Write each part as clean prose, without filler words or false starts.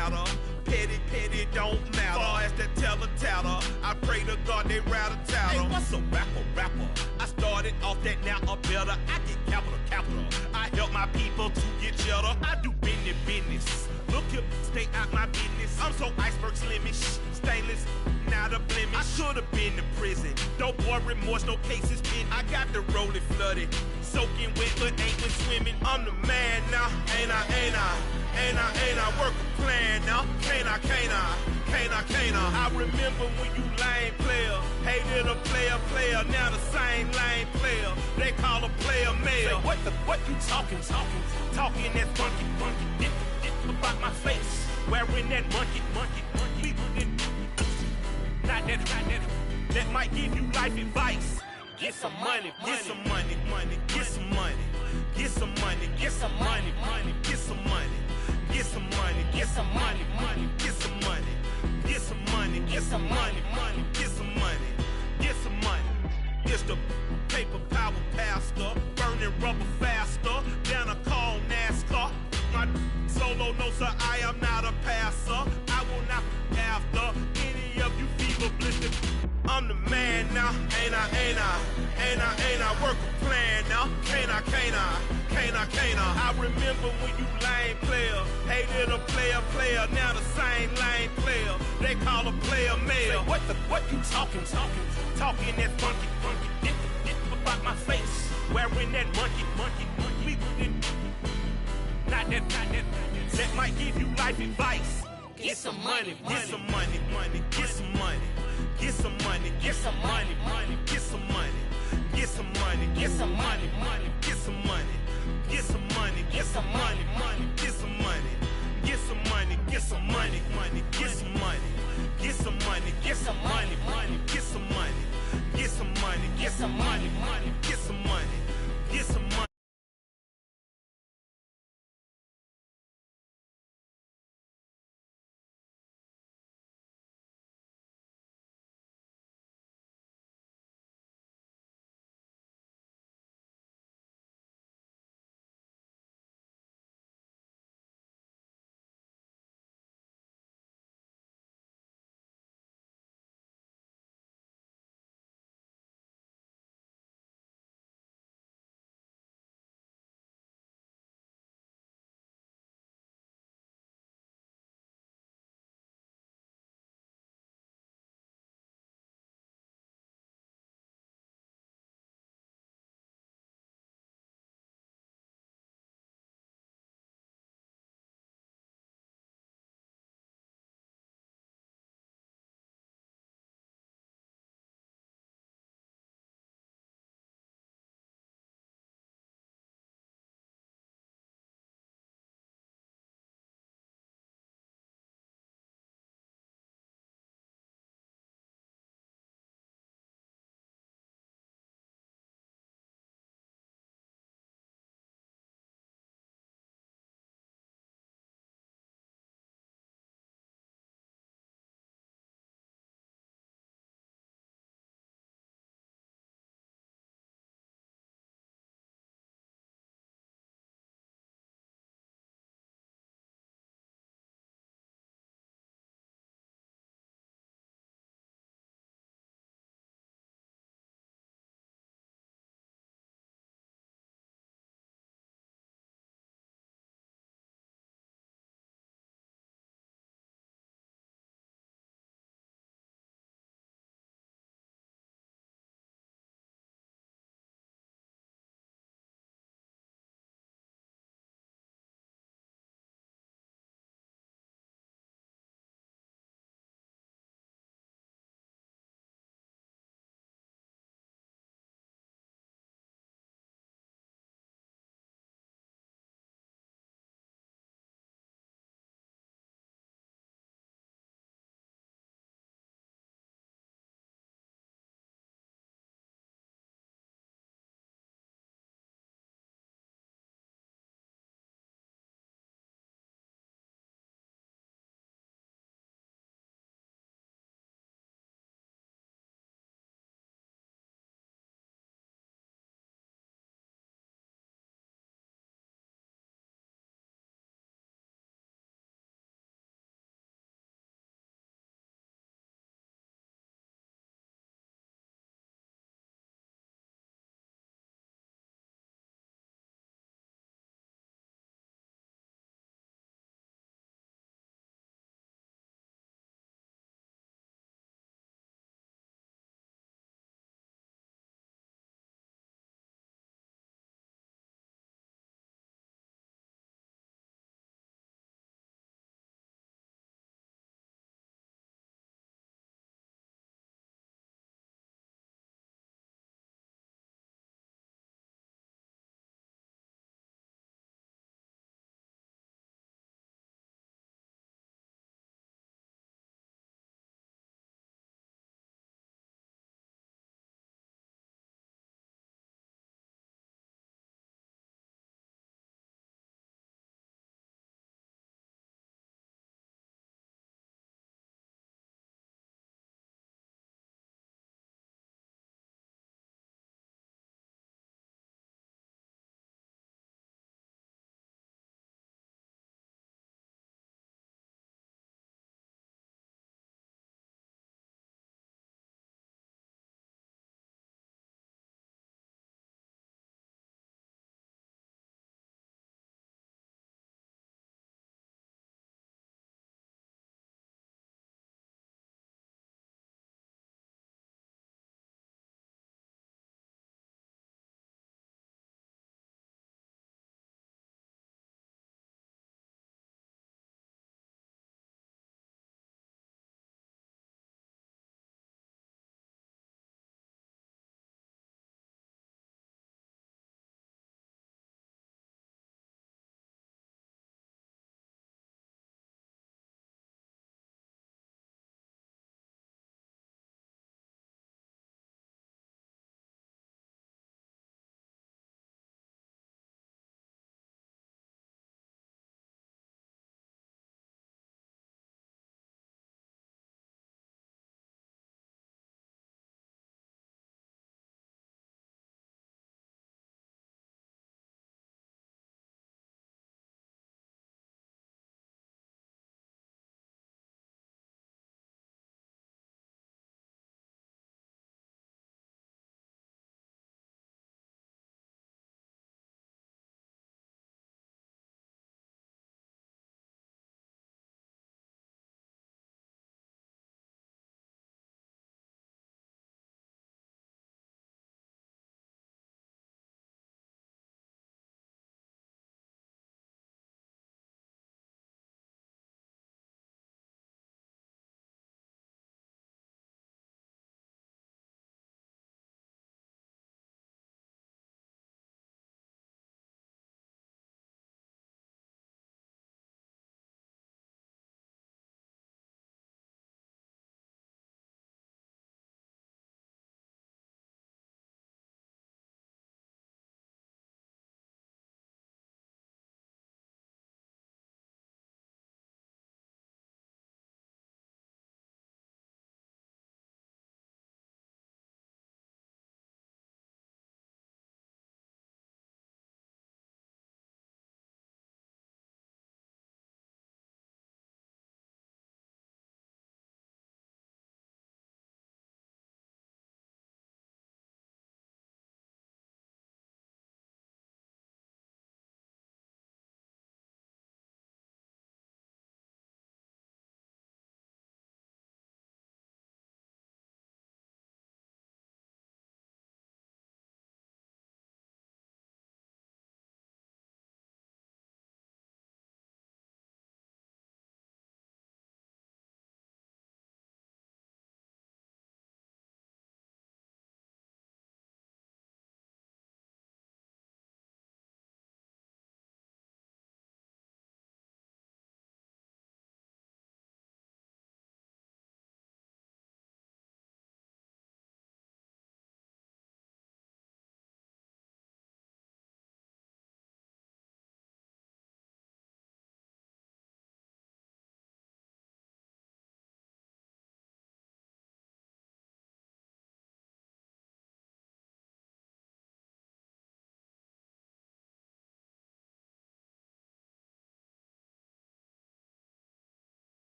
chatter. Petty, don't matter. Far as that tatter, I pray to God they rattle tattle. Hey, what's a rapper? I started off that, now I'm better. I get capital. I help my people to get cheddar. I do business. Look here, stay out my business. I'm so iceberg slimish, stainless, not a blemish. I should've been in prison. Don't boy remorse, no cases pinned. I got the rolling flooded, soaking wet, but ain't been swimming. I'm the man now, ain't I? Work a plan now, can't I? I remember when you lame player, hated a player, now the same lame player. They call a player mayor. Say, what you talking that funky. Get about my face, wearing that monkey. Not that might give you life advice. Get some money. It's the paper power pastor, burning rubber faster than a call NASCAR. My solo, no sir, I am not a passer. I will not after any of you fever blistered. I'm the man now, ain't I? Work a plan now, can't I? I remember when you lame player, hated a player, now the same lame player. They call a player mayor. Say, what you talking that funky. Get about my face, wearing that monkey. Not that might give you life advice. Get some money.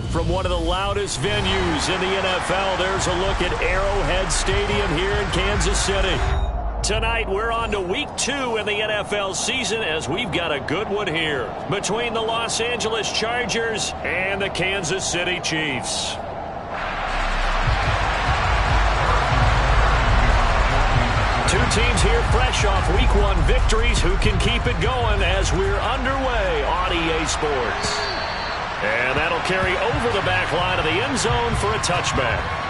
From one of the loudest venues in the NFL, there's a look at Arrowhead Stadium here in Kansas City. Tonight, we're on to week 2 in the NFL season as we've got a good one here between the Los Angeles Chargers and the Kansas City Chiefs. Two teams here fresh off week 1 victories. Who can keep it going as we're underway on EA Sports? And that'll carry over the back line of the end zone for a touchback.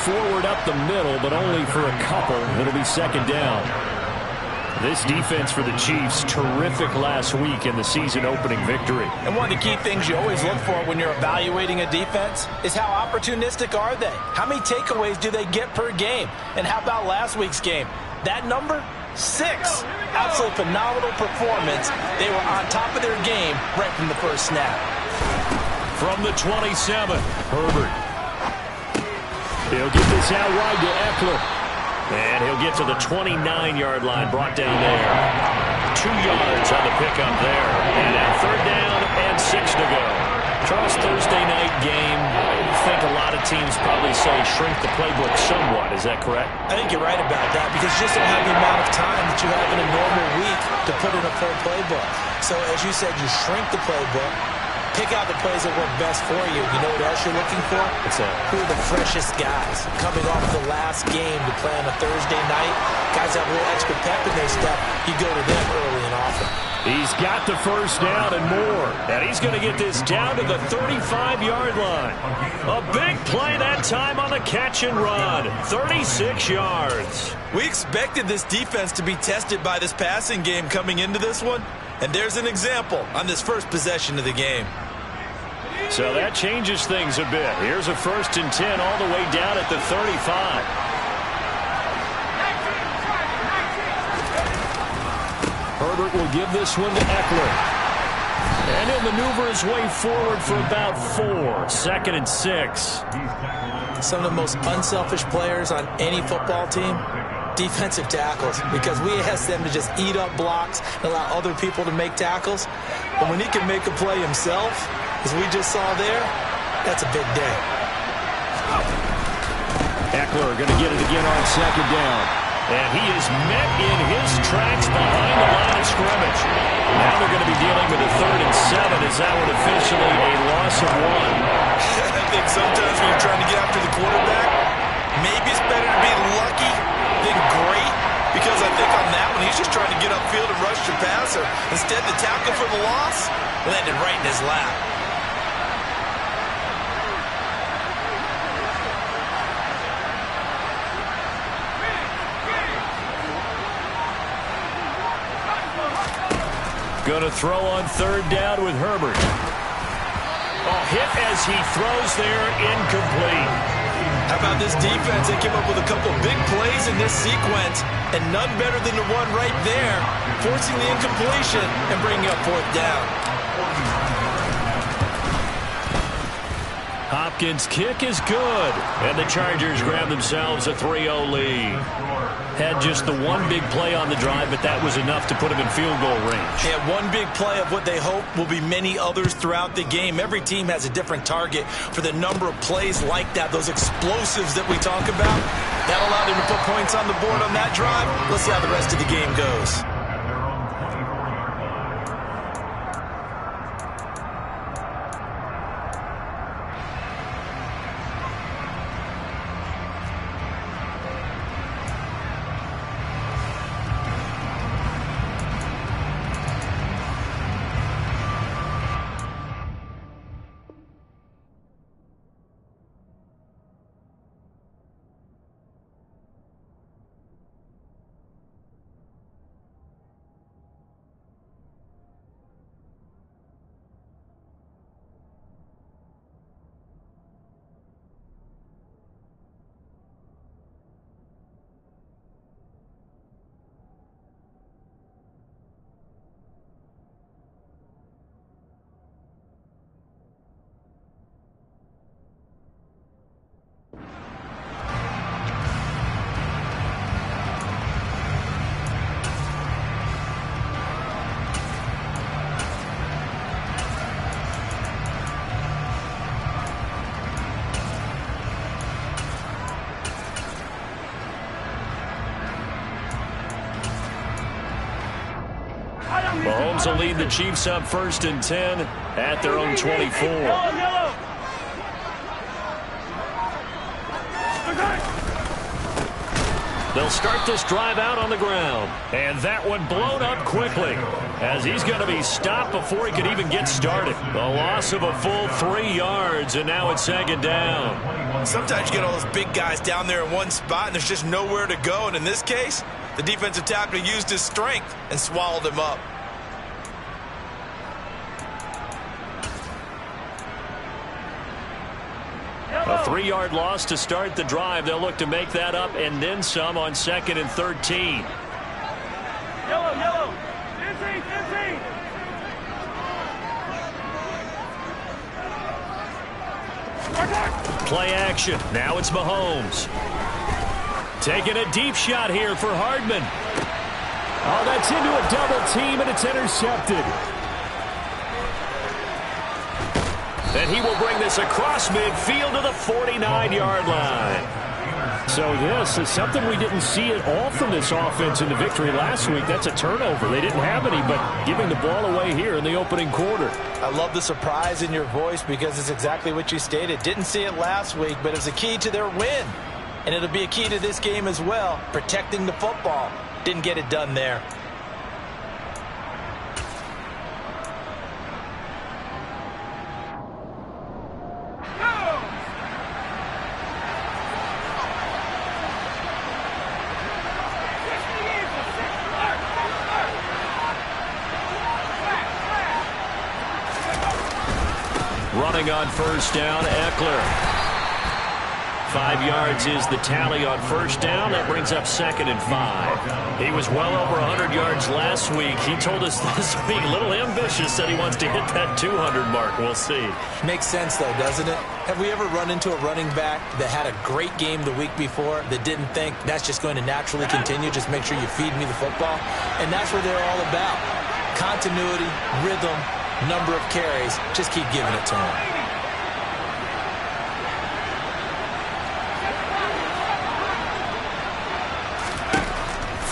Forward up the middle, but only for a couple. It'll be second down. This defense for the Chiefs, terrific last week in the season-opening victory. And one of the key things you always look for when you're evaluating a defense is how opportunistic are they? How many takeaways do they get per game? And how about last week's game? That number? 6. Absolutely phenomenal performance. They were on top of their game right from the first snap. From the 27, Herbert. He'll get this out wide to Eckler. And he'll get to the 29-yard line, brought down there. 2 yards on the pickup there. And now third down and 6 to go. Charles, Thursday night game, I think a lot of teams probably say shrink the playbook somewhat. Is that correct? I think you're right about that because you just don't have the amount of time that you have in a normal week to put in a full playbook. So as you said, you shrink the playbook. Pick out the plays that work best for you. You know what else you're looking for? What's that? Who are the freshest guys coming off the last game to play on a Thursday night? Guys have a little extra pep in their step. You go to them early and often. He's got the first down and more. And he's going to get this down to the 35-yard line. A big play that time on the catch and run. 36 yards. We expected this defense to be tested by this passing game coming into this one. And there's an example on this first possession of the game. So that changes things a bit. Here's a 1st and 10 all the way down at the 35. Herbert will give this one to Eckler. And he'll maneuver his way forward for about 4. 2nd and 6. Some of the most unselfish players on any football team, defensive tackles, because we ask them to just eat up blocks and allow other people to make tackles. But when he can make a play himself, as we just saw there, that's a big day. Eckler going to get it again on 2nd down. And he is met in his tracks behind the line of scrimmage. Now they're going to be dealing with a 3rd and 7. Is that one officially a loss of 1? I think sometimes when you're trying to get after the quarterback, maybe it's better to be lucky than great. Because I think on that one, he's just trying to get upfield and rush your passer. Instead, the tackle for the loss landed right in his lap. Going to throw on 3rd down with Herbert. Hit as he throws there, incomplete. How about this defense? They came up with a couple big plays in this sequence, and none better than the one right there, forcing the incompletion and bringing up 4th down. Hopkins' kick is good, and the Chargers grab themselves a 3-0 lead. Had just the one big play on the drive, but that was enough to put him in field goal range. Yeah, one big play of what they hope will be many others throughout the game. Every team has a different target for the number of plays like that, those explosives that we talk about. That allowed them to put points on the board on that drive. Let's see how the rest of the game goes. Mahomes will lead the Chiefs up 1st and 10 at their own 24. They'll start this drive out on the ground. And that one blown up quickly as he's going to be stopped before he could even get started. The loss of a full 3 yards, and now it's 2nd down. Sometimes you get all those big guys down there in one spot, and there's just nowhere to go. And in this case, the defensive tackle used his strength and swallowed him up. A 3-yard loss to start the drive. They'll look to make that up and then some on 2nd and 13. Yellow. 15. Play action. Now it's Mahomes. Taking a deep shot here for Hardman. Oh, that's into a double team, and it's intercepted. And he will bring this across midfield to the 49-yard line. So this is something we didn't see at all from this offense in the victory last week. That's a turnover. They didn't have any, but giving the ball away here in the opening quarter. I love the surprise in your voice because it's exactly what you stated. Didn't see it last week, but it's a key to their win. And it'll be a key to this game as well, protecting the football. Didn't get it done there. Running on 1st down, Eckler. 5 yards is the tally on 1st down. That brings up 2nd and 5. He was well over 100 yards last week. He told us this week, a little ambitious, that he wants to hit that 200 mark. We'll see. Makes sense, though, doesn't it? Have we ever run into a running back that had a great game the week before that didn't think that's just going to naturally continue? Just make sure you feed me the football. And that's what they're all about. Continuity, rhythm, number of carries. Just keep giving it to him.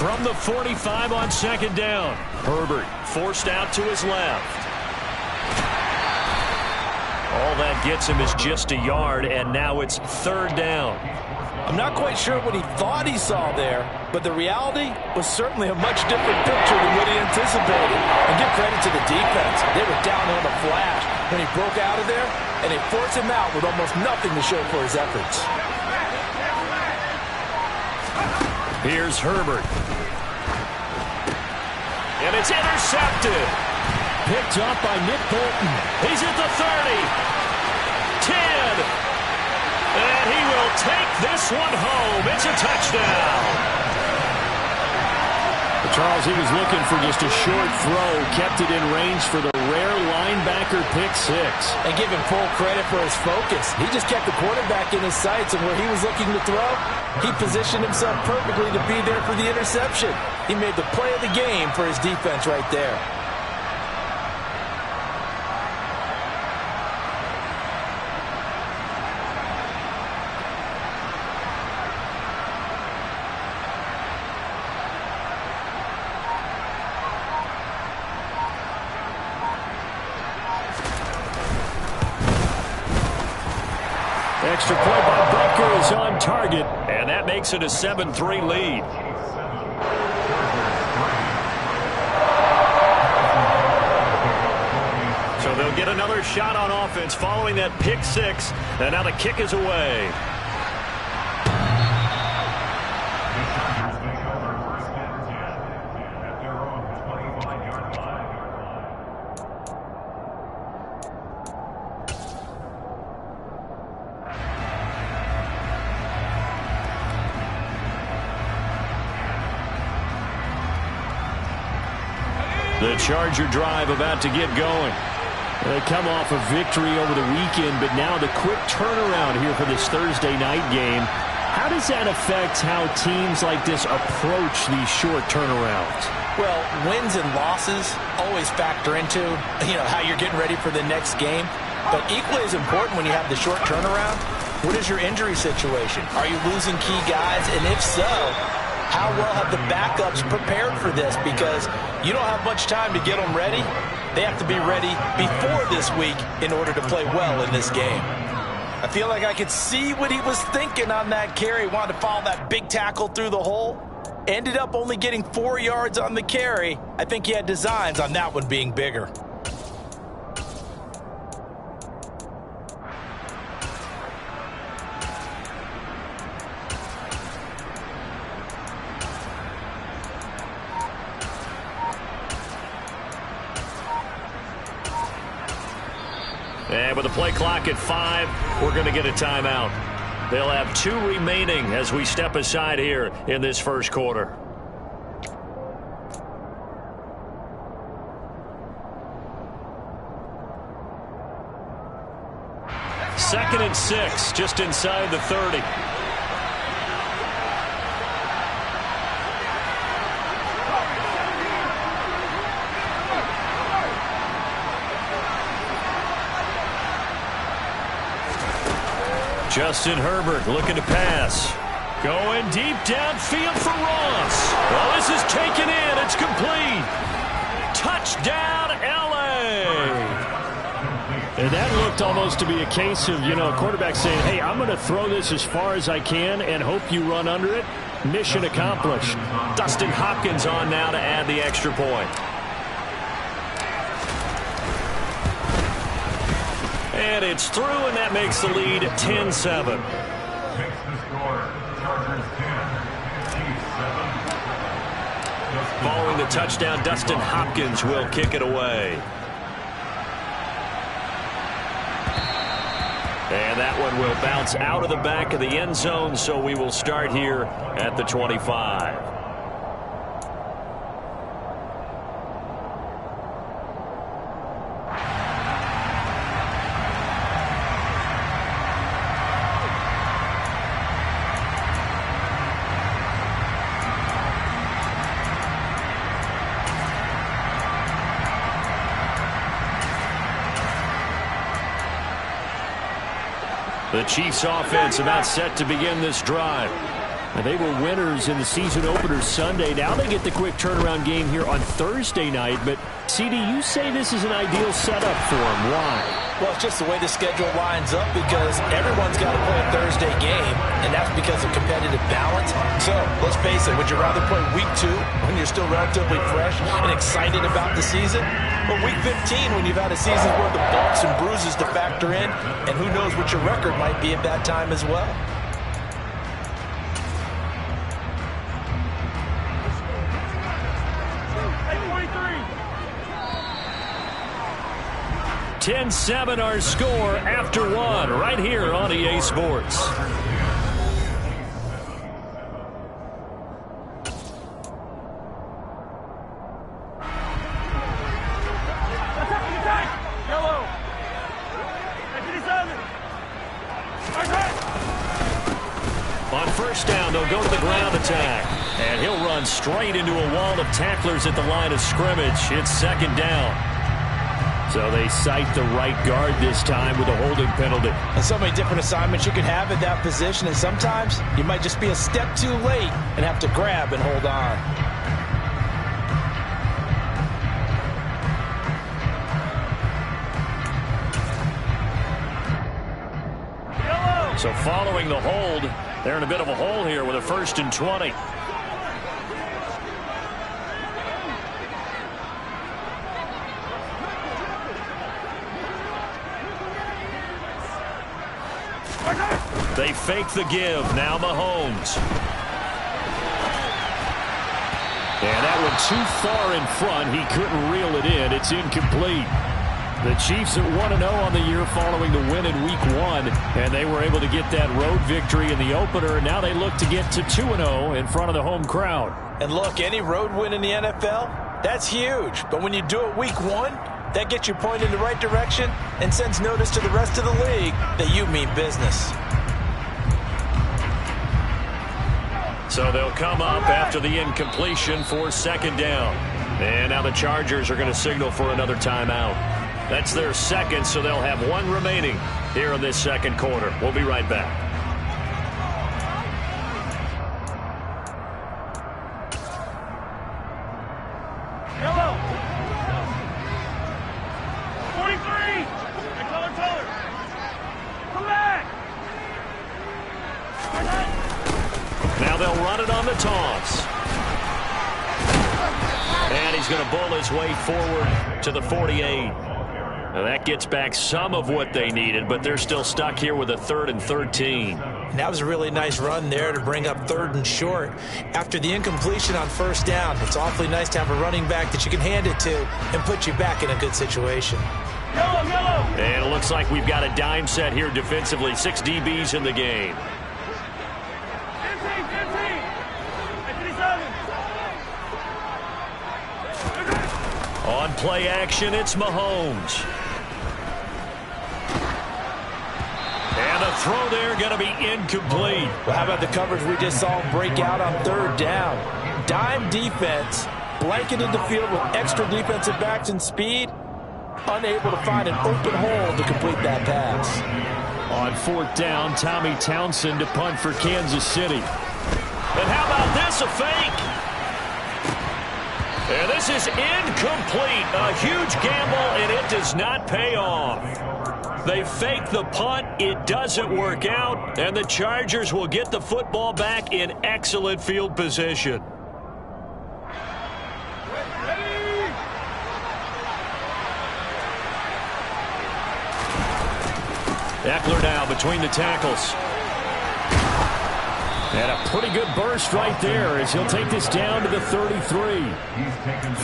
From the 45 on 2nd down, Herbert forced out to his left. All that gets him is just a yard, and now it's 3rd down. I'm not quite sure what he thought he saw there, but the reality was certainly a much different picture than what he anticipated. And give credit to the defense. They were down on a flash when he broke out of there, and they forced him out with almost nothing to show for his efforts. Here's Herbert. And it's intercepted. Picked up by Nick Bolton. He's at the 30. 10. And he will take this one home. It's a touchdown. Charles, he was looking for just a short throw. Kept it in range for the rare linebacker pick 6. And give him full credit for his focus. He just kept the quarterback in his sights, and where he was looking to throw, he positioned himself perfectly to be there for the interception. He made the play of the game for his defense right there. Extra point by Butker is on target. And that makes it a 7-3 lead. So they'll get another shot on offense following that pick 6. And now the kick is away. The Charger drive about to get going. They come off a victory over the weekend, but now the quick turnaround here for this Thursday night game. How does that affect how teams like this approach these short turnarounds? Well, wins and losses always factor into, how you're getting ready for the next game. But equally as important when you have the short turnaround, what is your injury situation? Are you losing key guys? And if so, how well have the backups prepared for this? Because you don't have much time to get them ready. They have to be ready before this week in order to play well in this game. I feel like I could see what he was thinking on that carry. Wanted to follow that big tackle through the hole. Ended up only getting 4 yards on the carry. I think he had designs on that one being bigger. And with the play clock at 5, we're going to get a timeout. They'll have 2 remaining as we step aside here in this first quarter. Second and 6, just inside the 30. Justin Herbert looking to pass. Going deep downfield for Ross. Well, this is taken in. It's complete. Touchdown, L.A. And that looked almost to be a case of, a quarterback saying, hey, I'm going to throw this as far as I can and hope you run under it. Mission accomplished. Dustin Hopkins on now to add the extra point. And it's through, and that makes the lead 10-7. Following the touchdown, Dustin Hopkins will kick it away. And that one will bounce out of the back of the end zone, so we will start here at the 25. The Chiefs offense about set to begin this drive. And they were winners in the season opener Sunday. Now they get the quick turnaround game here on Thursday night. But, CD, you say this is an ideal setup for them. Why? Well, it's just the way the schedule lines up because everyone's got to play a Thursday game, and that's because of competitive balance. So, let's face it, would you rather play week 2 when you're still relatively fresh and excited about the season? Or week 15 when you've had a season worth of bumps and bruises to factor in, and who knows what your record might be at that time as well? 10-7 our score after 1 right here on EA Sports. On first down, they'll go to the ground attack. And he'll run straight into a wall of tacklers at the line of scrimmage. It's second down. So they cite the right guard this time with a holding penalty. And so many different assignments you could have at that position, and sometimes you might just be a step too late and have to grab and hold on. So following the hold, they're in a bit of a hole here with a 1st and 20. They fake the give. Now Mahomes. And that one too far in front. He couldn't reel it in. It's incomplete. The Chiefs at 1-0 on the year following the win in Week 1. And they were able to get that road victory in the opener. And now they look to get to 2-0 in front of the home crowd. And look, any road win in the NFL, that's huge. But when you do it Week 1, that gets you pointed in the right direction and sends notice to the rest of the league that you mean business. So they'll come up after the incompletion for second down. And now the Chargers are going to signal for another timeout. That's their second, so they'll have 1 remaining here in this second quarter. We'll be right back. toss. And he's going to bull his way forward to the 48. Now that gets back some of what they needed, but they're still stuck here with a 3rd and 13. And that was a really nice run there to bring up 3rd and short. After the incompletion on 1st down, it's awfully nice to have a running back that you can hand it to and put you back in a good situation. And it looks like we've got a dime set here defensively. 6 DBs in the game. On play action, it's Mahomes. And the throw there going to be incomplete. Well, how about the coverage we just saw break out on 3rd down? Dime defense, blanketed the field with extra defensive backs and speed, unable to find an open hole to complete that pass. On 4th down, Tommy Townsend to punt for Kansas City. And how about this, a fake? And this is incomplete. A huge gamble, and it does not pay off. They fake the punt. It doesn't work out, and the Chargers will get the football back in excellent field position. Eckler now between the tackles. And a pretty good burst right there as he'll take this down to the 33.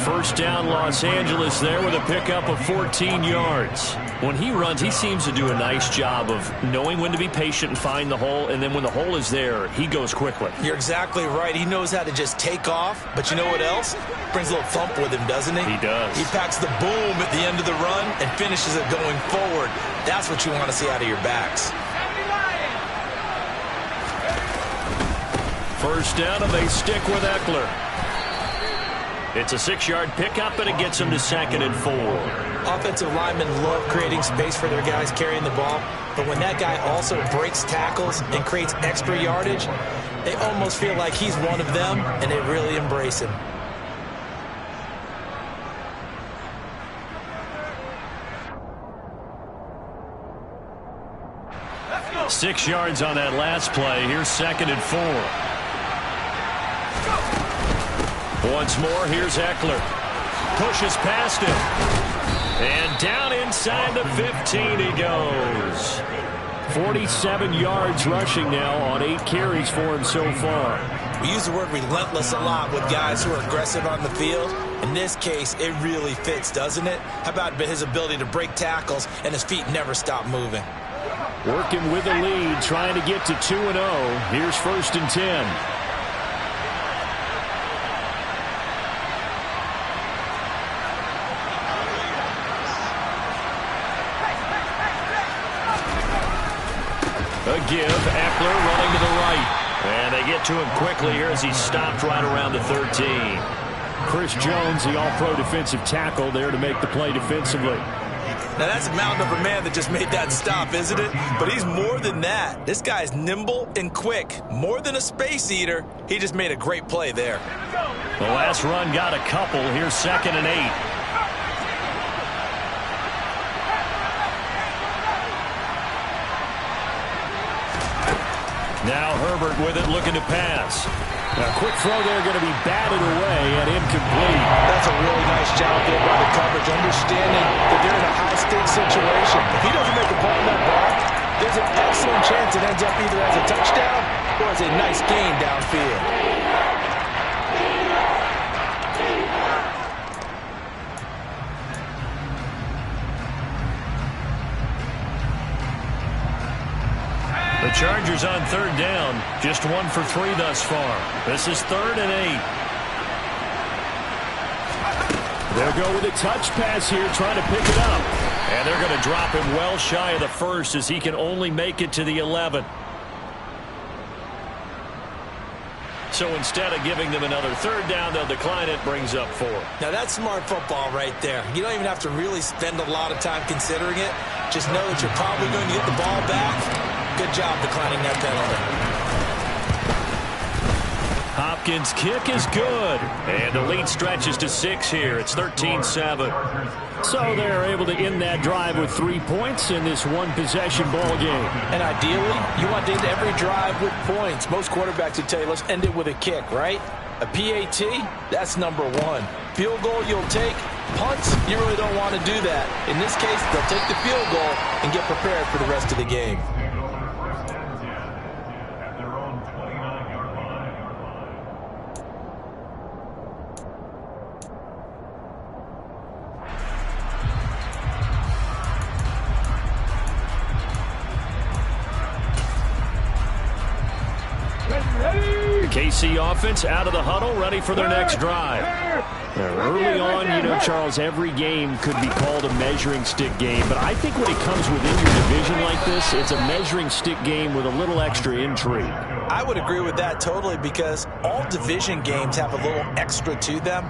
1st down Los Angeles there with a pickup of 14 yards. When he runs, he seems to do a nice job of knowing when to be patient and find the hole, and then when the hole is there, he goes quickly. You're exactly right. He knows how to just take off, but you know what else? Brings a little thump with him, doesn't he? He does. He packs the boom at the end of the run and finishes it going forward. That's what you want to see out of your backs. 1st down, and they stick with Eckler. It's a 6-yard pickup, and it gets them to 2nd and 4. Offensive linemen love creating space for their guys carrying the ball, but when that guy also breaks tackles and creates extra yardage, they almost feel like he's one of them, and they really embrace him. Let's go. 6 yards on that last play. Here's 2nd and 4. Once more, here's Eckler. Pushes past him. And down inside the 15 he goes. 47 yards rushing now on 8 carries for him so far. We use the word relentless a lot with guys who are aggressive on the field. In this case, it really fits, doesn't it? How about his ability to break tackles and his feet never stop moving? Working with the lead, trying to get to 2-0. Here's 1st and 10. A give, Eckler running to the right. And they get to him quickly here as he stopped right around the 13. Chris Jones, the all-pro defensive tackle, there to make the play defensively. Now that's a mountain of a man that just made that stop, isn't it? But he's more than that. This guy's nimble and quick. More than a space eater. He just made a great play there. The last run got a couple. Here's 2nd and 8. Now Herbert with it, looking to pass. A quick throw there, going to be batted away and incomplete. That's a really nice job there by the coverage, understanding that they're in a high-stakes situation. If he doesn't make a play on that ball, there's an excellent chance it ends up either as a touchdown or as a nice gain downfield. The Chargers on 3rd down, just 1 for 3 thus far. This is 3rd and 8. They'll go with a touch pass here, trying to pick it up. And they're going to drop him well shy of the 1st as he can only make it to the 11. So instead of giving them another 3rd down, they'll decline it, brings up 4. Now that's smart football right there. You don't even have to really spend a lot of time considering it. Just know that you're probably going to get the ball back. Good job declining that penalty. Hopkins' kick is good. And the lead stretches to 6 here. It's 13-7. So they're able to end that drive with 3 points in this one-possession ball game. And ideally, you want to end every drive with points. Most quarterbacks would tell you, let's end it with a kick, right? A PAT, that's number 1. Field goal you'll take. Punts, you really don't want to do that. In this case, they'll take the field goal and get prepared for the rest of the game. KC offense out of the huddle, ready for their next drive. Now, early on, you know, Charles, every game could be called a measuring stick game, but I think when it comes within your division like this, it's a measuring stick game with a little extra intrigue. I would agree with that totally, because all division games have a little extra to them.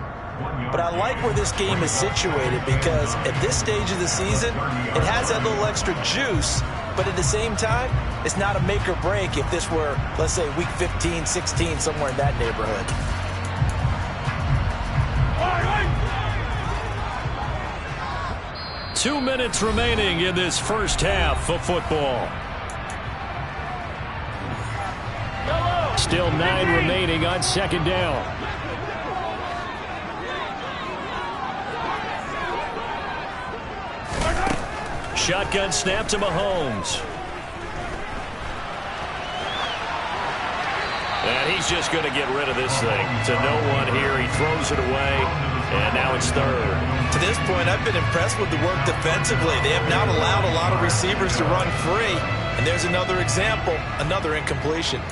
But I like where this game is situated, because at this stage of the season, it has that little extra juice, but at the same time, it's not a make or break if this were, let's say, week 15, 16, somewhere in that neighborhood. 2 minutes remaining in this first half of football. Still 9 remaining on second down. Shotgun snap to Mahomes. And he's just going to get rid of this thing. To no one here. He throws it away. And now it's third. To this point, I've been impressed with the work defensively. They have not allowed a lot of receivers to run free. And there's another example, another incompletion.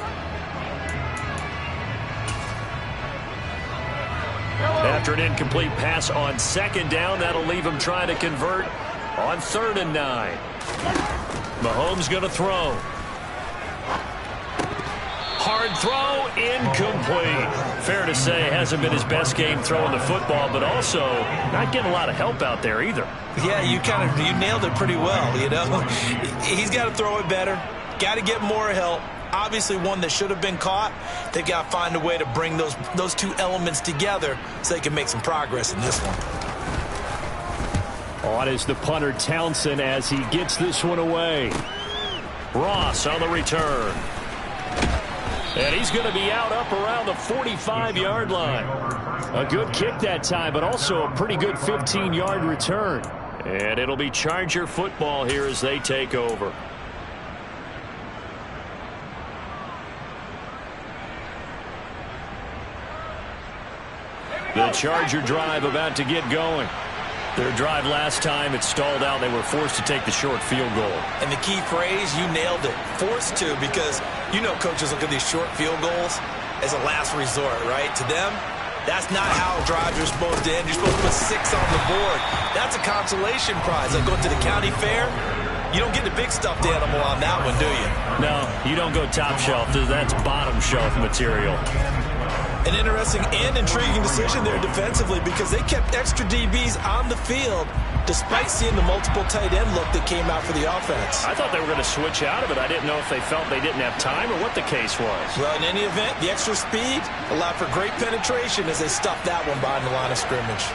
After an incomplete pass on second down, that'll leave him trying to convert on 3rd and 9. Mahomes going to throw. Hard throw, incomplete. Fair to say, hasn't been his best game throwing the football, but also not getting a lot of help out there either. Yeah, you nailed it pretty well, you know. He's got to throw it better, got to get more help. Obviously one that should have been caught. They've got to find a way to bring those two elements together so they can make some progress in this one. On is the punter Townsend as he gets this one away. Ross on the return. And he's going to be out up around the 45-yard line. A good kick that time, but also a pretty good 15-yard return. And it'll be Charger football here as they take over. The Charger drive about to get going. Their drive last time, it stalled out. They were forced to take the short field goal. And the key phrase, you nailed it. Forced to, because you know coaches look at these short field goals as a last resort, right? To them, that's not how drives are supposed to end. You're supposed to put 6 on the board. That's a consolation prize. Like going to the county fair, you don't get the big stuffed animal on that one, do you? No, you don't go top shelf. That's bottom shelf material. An interesting and intriguing decision there defensively, because they kept extra DBs on the field despite seeing the multiple tight end look that came out for the offense. I thought they were going to switch out of it. I didn't know if they felt they didn't have time or what the case was. Well, in any event, the extra speed allowed for great penetration as they stuffed that one behind the line of scrimmage.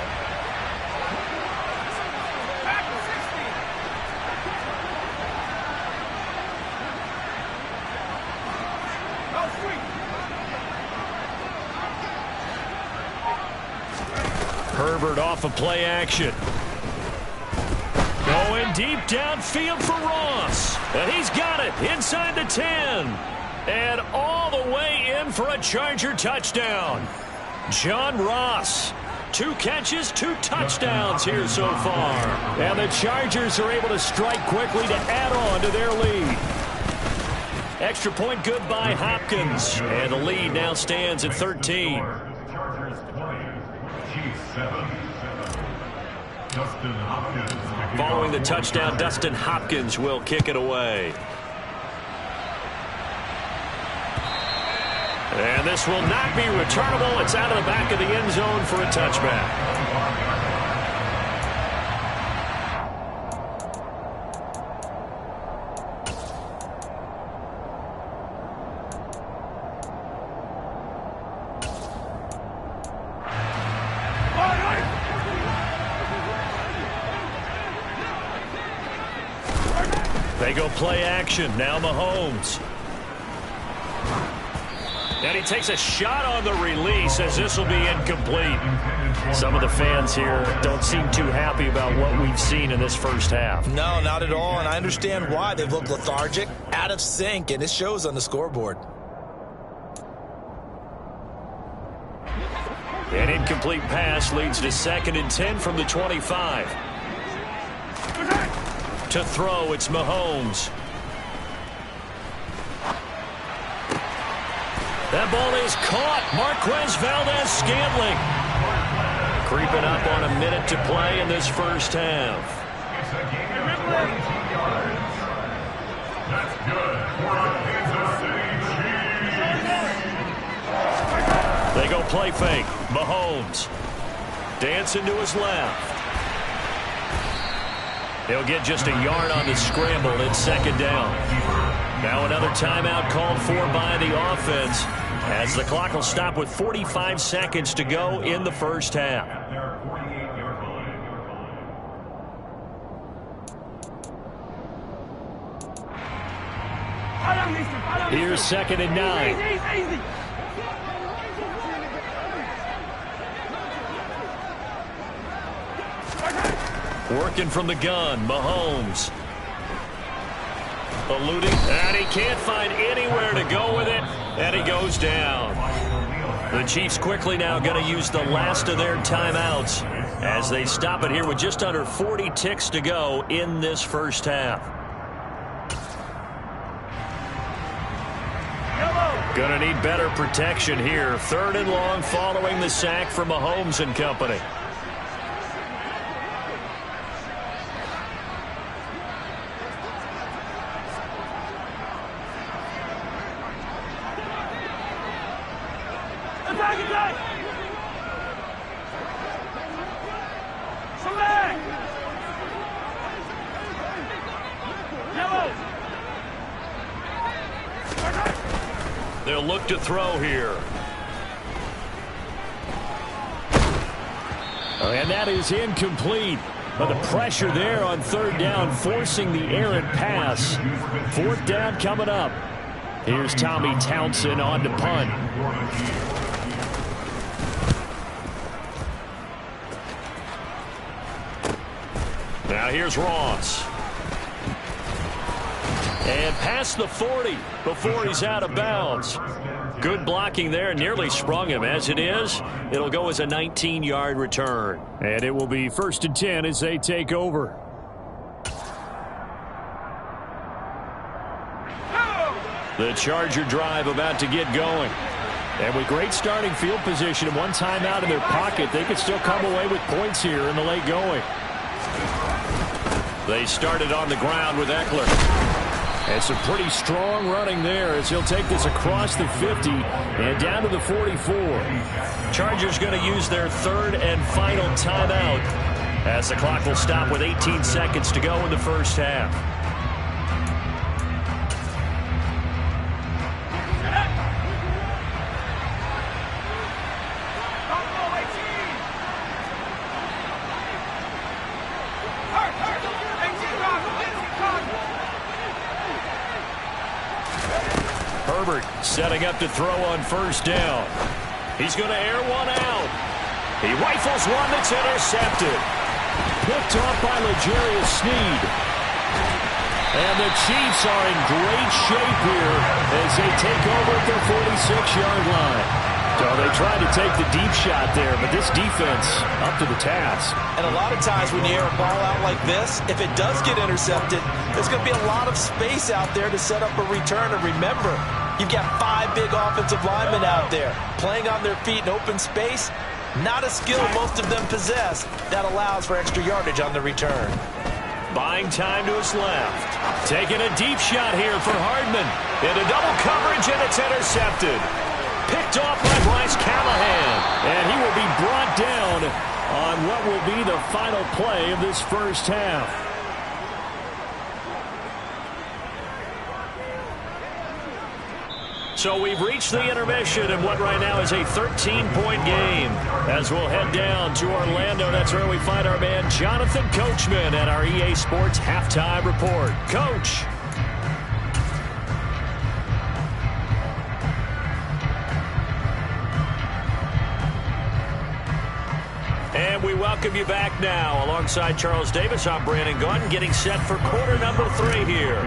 Herbert off of play action. Going deep downfield for Ross. And he's got it inside the 10. And all the way in for a Charger touchdown. John Ross. 2 catches, 2 touchdowns here so far. And the Chargers are able to strike quickly to add on to their lead. Extra point good by Hopkins. And the lead now stands at 13. Following the touchdown, Dustin Hopkins will kick it away. And this will not be returnable. It's out of the back of the end zone for a touchback. They go play action. Now Mahomes. And he takes a shot on the release as this will be incomplete. Some of the fans here don't seem too happy about what we've seen in this first half. No, not at all, and I understand why. They've looked lethargic, out of sync, and it shows on the scoreboard. An incomplete pass leads to 2nd and 10 from the 25. To throw, it's Mahomes. That ball is caught. Marquez Valdes-Scantling. Creeping up on a minute to play in this first half. They go play fake. Mahomes. Dancing to his left. He'll get just a yard on the scramble. It's 2nd down. Now another timeout called for by the offense, as the clock will stop with 45 seconds to go in the first half. Here's 2nd and 9. Working from the gun, Mahomes. Eluding, and he can't find anywhere to go with it, and he goes down. The Chiefs quickly now going to use the last of their timeouts as they stop it here with just under 40 ticks to go in this first half. Going to need better protection here. 3rd and long following the sack from Mahomes and company. They'll look to throw here. And that is incomplete. But the pressure there on 3rd down, forcing the errant pass. 4th down coming up. Here's Tommy Townsend on to punt. Now here's Ross. And past the 40 before he's out of bounds. Good blocking there, nearly sprung him. As it is, it'll go as a 19-yard return. And it will be 1st and 10 as they take over. The Charger drive about to get going. And with great starting field position and one timeout in their pocket, they could still come away with points here in the late going. They started on the ground with Eckler. And some pretty strong running there as he'll take this across the 50 and down to the 44. Chargers going to use their 3rd and final timeout as the clock will stop with 18 seconds to go in the first half. Herbert setting up to throw on 1st down. He's going to air one out. He rifles one that's intercepted. Picked off by L'Jarius Sneed. And the Chiefs are in great shape here as they take over at their 46-yard line. So they tried to take the deep shot there, but this defense up to the task. And a lot of times when you air a ball out like this, if it does get intercepted, there's going to be a lot of space out there to set up a return. And remember, you've got 5 big offensive linemen out there playing on their feet in open space. Not a skill most of them possess that allows for extra yardage on the return. Buying time to his left. Taking a deep shot here for Hardman. Into double coverage, and it's intercepted. Picked off by Bryce Callahan. And he will be brought down on what will be the final play of this first half. So we've reached the intermission in what right now is a 13-point game. As we'll head down to Orlando, that's where we find our man Jonathan Coachman at our EA Sports Halftime Report. Coach. And we welcome you back now. Alongside Charles Davis, I'm Brandon Gaudin, getting set for quarter number 3 here.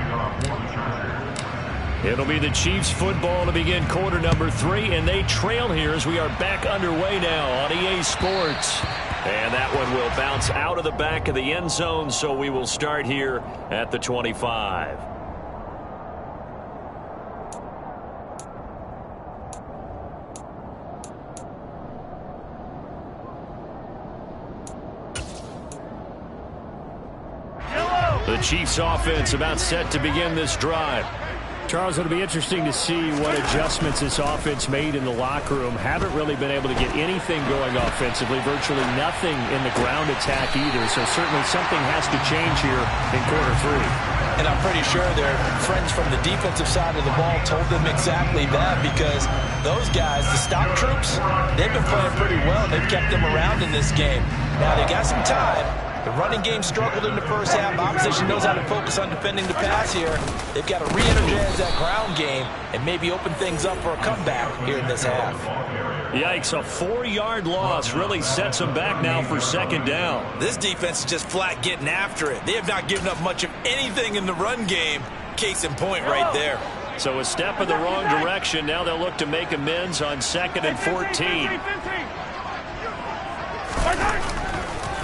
It'll be the Chiefs football to begin quarter number 3, and they trail here as we are back underway now on EA Sports. And that one will bounce out of the back of the end zone, so we will start here at the 25. The Chiefs offense about set to begin this drive. Charles, it'll be interesting to see what adjustments this offense made in the locker room. Haven't really been able to get anything going offensively, virtually nothing in the ground attack either. So certainly something has to change here in quarter 3. And I'm pretty sure their friends from the defensive side of the ball told them exactly that, because those guys, the stop troops, they've been playing pretty well. They've kept them around in this game. Now they got some time. The running game struggled in the first half. Opposition knows how to focus on defending the pass here. They've got to re-energize that ground game and maybe open things up for a comeback here in this half. Yikes, a 4-yard loss really sets them back now for second down. This defense is just flat getting after it. They have not given up much of anything in the run game. Case in point right there. So a step in the wrong direction. Now they'll look to make amends on 2nd and 14.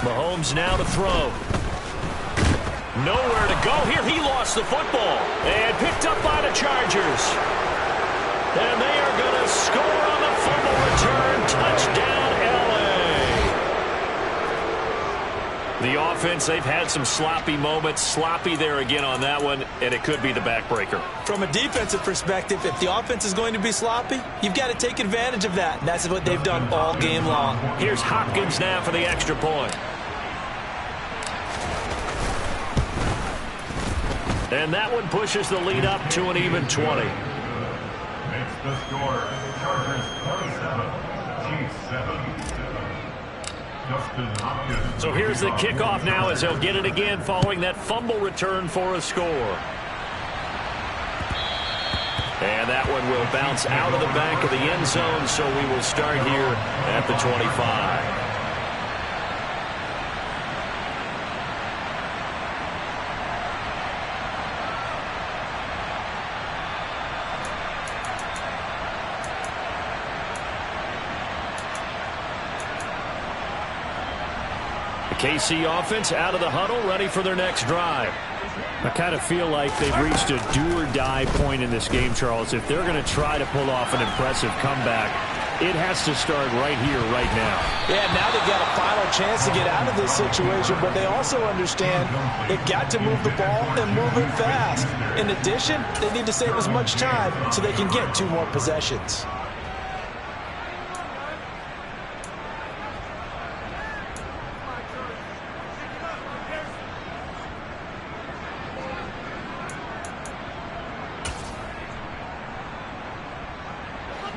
Mahomes now to throw. Nowhere to go here. He lost the football and picked up by the Chargers. And they are going to score on the fumble return. Touchdown, L.A. The offense, they've had some sloppy moments. Sloppy there again on that one, and it could be the backbreaker. From a defensive perspective, if the offense is going to be sloppy, you've got to take advantage of that. And that's what they've done all game long. Here's Hopkins now for the extra point. And that one pushes the lead up to an even 20. Makes the score. Chargers 27, Chiefs 7. Justin Hopkins. So here's the kickoff now as he'll get it again following that fumble return for a score. And that one will bounce out of the back of the end zone, so we will start here at the 25. KC offense out of the huddle, ready for their next drive. I kind of feel like they've reached a do-or-die point in this game, Charles. If they're going to try to pull off an impressive comeback, it has to start right here, right now. Yeah, now they've got a final chance to get out of this situation, but they also understand they've got to move the ball and move it fast. In addition, they need to save as much time so they can get 2 more possessions.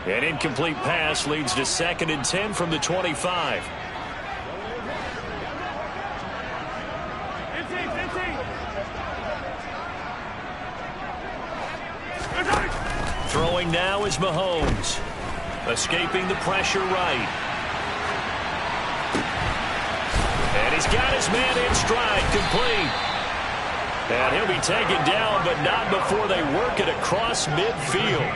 An incomplete pass leads to 2nd and 10 from the 25. Throwing now is Mahomes. Escaping the pressure right. And he's got his man in stride, complete. And he'll be taken down, but not before they work it across midfield.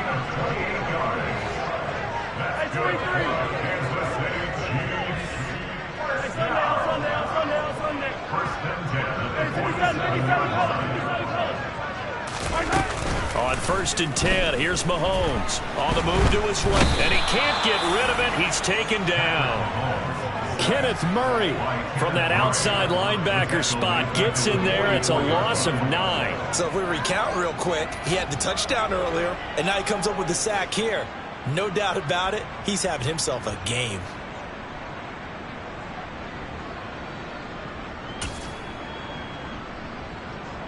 On 1st and 10, here's Mahomes. On the move to his left, and he can't get rid of it. He's taken down. Kenneth Murray from that outside linebacker spot gets in there. It's a loss of 9. So if we recount real quick, he had the touchdown earlier, and now he comes up with the sack here. No doubt about it, he's having himself a game.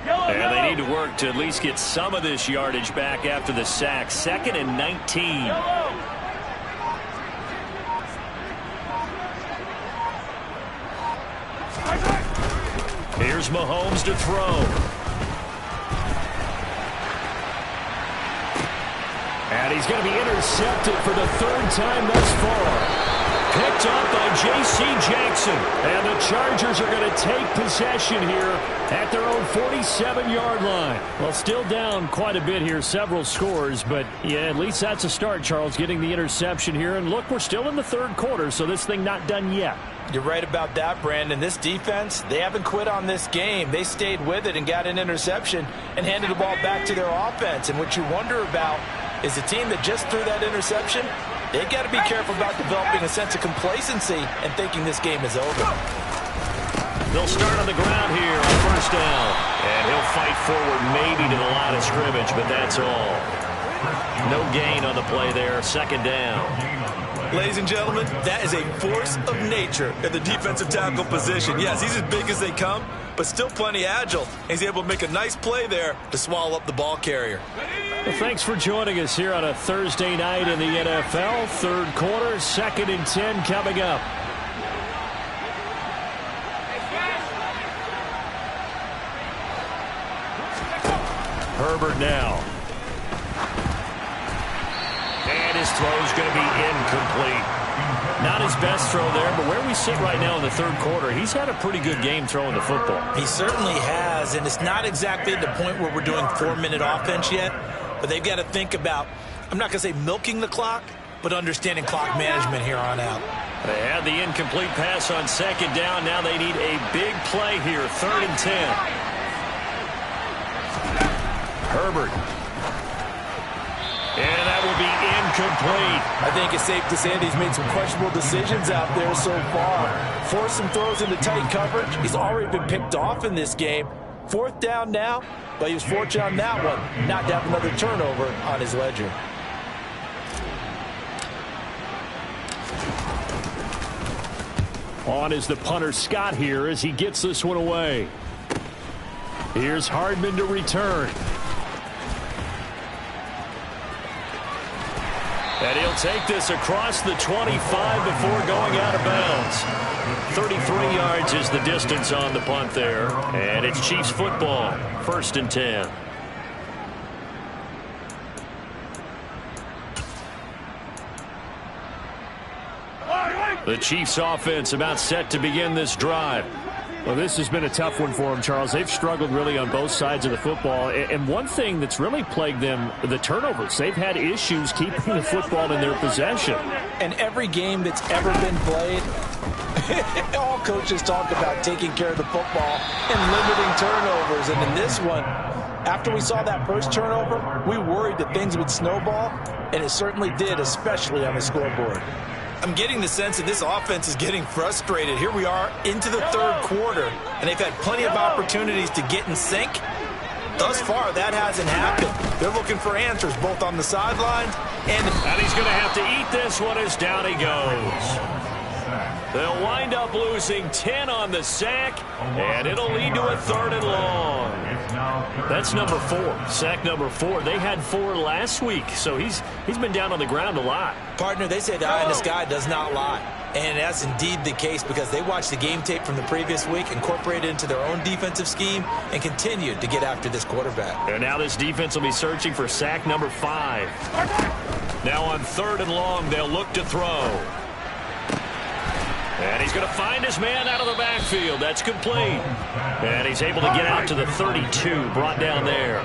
And they need to work to at least get some of this yardage back after the sack. 2nd and 19. Here's Mahomes to throw. And he's going to be intercepted for the 3rd time thus far. Picked up by J.C. Jackson. And the Chargers are going to take possession here at their own 47-yard line. Well, still down quite a bit here, several scores. But, yeah, at least that's a start, Charles, getting the interception here. And, look, we're still in the third quarter, so this thing not done yet. You're right about that, Brandon. This defense, they haven't quit on this game. They stayed with it and got an interception and handed the ball back to their offense. And what you wonder about is the team that just threw that interception, they've got to be careful about developing a sense of complacency and thinking this game is over. They'll start on the ground here on first down. And he'll fight forward maybe to the line of scrimmage, but that's all. No gain on the play there. Second down. Ladies and gentlemen, that is a force of nature at the defensive tackle position. Yes, he's as big as they come, but still plenty agile. He's able to make a nice play there to swallow up the ball carrier. Well, thanks for joining us here on a Thursday night in the NFL. Third quarter, 2nd and 10 coming up. Herbert now. And his throw's going to be incomplete. Not his best throw there, but where we sit right now in the third quarter, he's had a pretty good game throwing the football. He certainly has, and it's not exactly the point where we're doing 4-minute offense yet, but they've got to think about, I'm not going to say milking the clock, but understanding clock management here on out. They had the incomplete pass on second down. Now they need a big play here, 3rd and 10. Herbert. And that will be incomplete. I think it's safe to say that he's made some questionable decisions out there so far. Forced some throws into tight coverage. He's already been picked off in this game. 4th down now, but he was fortunate on that one not to have another turnover on his ledger. On is the punter Scott here as he gets this one away. Here's Hardman to return. And he'll take this across the 25 before going out of bounds. 33 yards is the distance on the punt there. And it's Chiefs football, 1st and 10. The Chiefs offense about set to begin this drive. Well, this has been a tough one for them, Charles. They've struggled really on both sides of the football. And one thing that's really plagued them, the turnovers. They've had issues keeping the football in their possession. And every game that's ever been played, all coaches talk about taking care of the football and limiting turnovers. And in this one, after we saw that first turnover, we worried that things would snowball, and it certainly did, especially on the scoreboard. I'm getting the sense that this offense is getting frustrated. Here we are into the third quarter, and they've had plenty of opportunities to get in sync. Thus far, that hasn't happened. They're looking for answers both on the sidelines and he's going to have to eat this one as down he goes. They'll wind up losing 10 on the sack, and it'll lead to a 3rd and long. That's number 4, sack number 4. They had 4 last week, so he's been down on the ground a lot. Partner, they say the eye in the sky does not lie. And that's indeed the case because they watched the game tape from the previous week, incorporated it into their own defensive scheme, and continued to get after this quarterback. And now this defense will be searching for sack number 5. Now on 3rd and long, they'll look to throw. And he's going to find his man out of the backfield. That's complete. And he's able to get out to the 32, brought down there.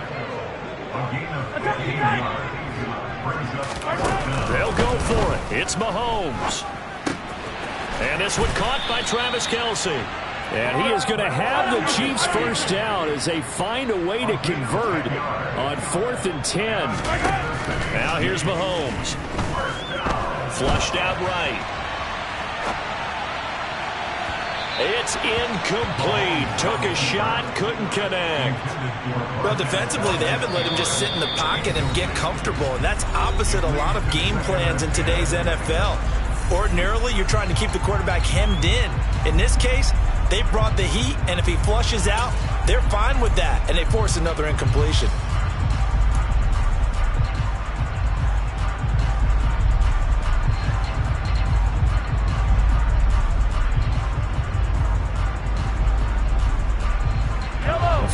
They'll go for it. It's Mahomes. And this one caught by Travis Kelce. And he is going to have the Chiefs first down as they find a way to convert on 4th and 10. Now here's Mahomes. Flushed out right. It's incomplete. Took a shot, couldn't connect. Well, defensively, they haven't let him just sit in the pocket and get comfortable, and that's opposite a lot of game plans in today's NFL. Ordinarily, you're trying to keep the quarterback hemmed in. In this case, they brought the heat, and if he flushes out, they're fine with that, and they force another incompletion.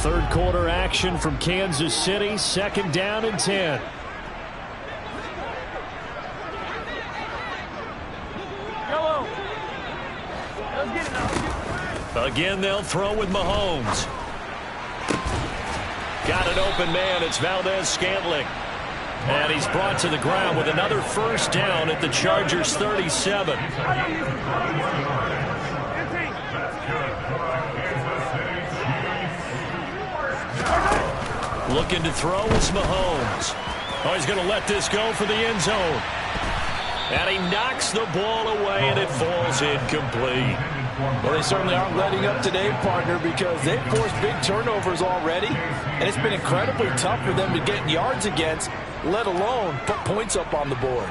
Third quarter action from Kansas City, 2nd down and 10. Again, they'll throw with Mahomes. Got an open man. It's Valdez-Scantling. And he's brought to the ground with another first down at the Chargers' 37. Looking to throw is Mahomes. Oh, he's going to let this go for the end zone. And he knocks the ball away, and it falls incomplete. Well, they certainly aren't letting up today, partner, because they've forced big turnovers already, and it's been incredibly tough for them to get yards against, let alone put points up on the board.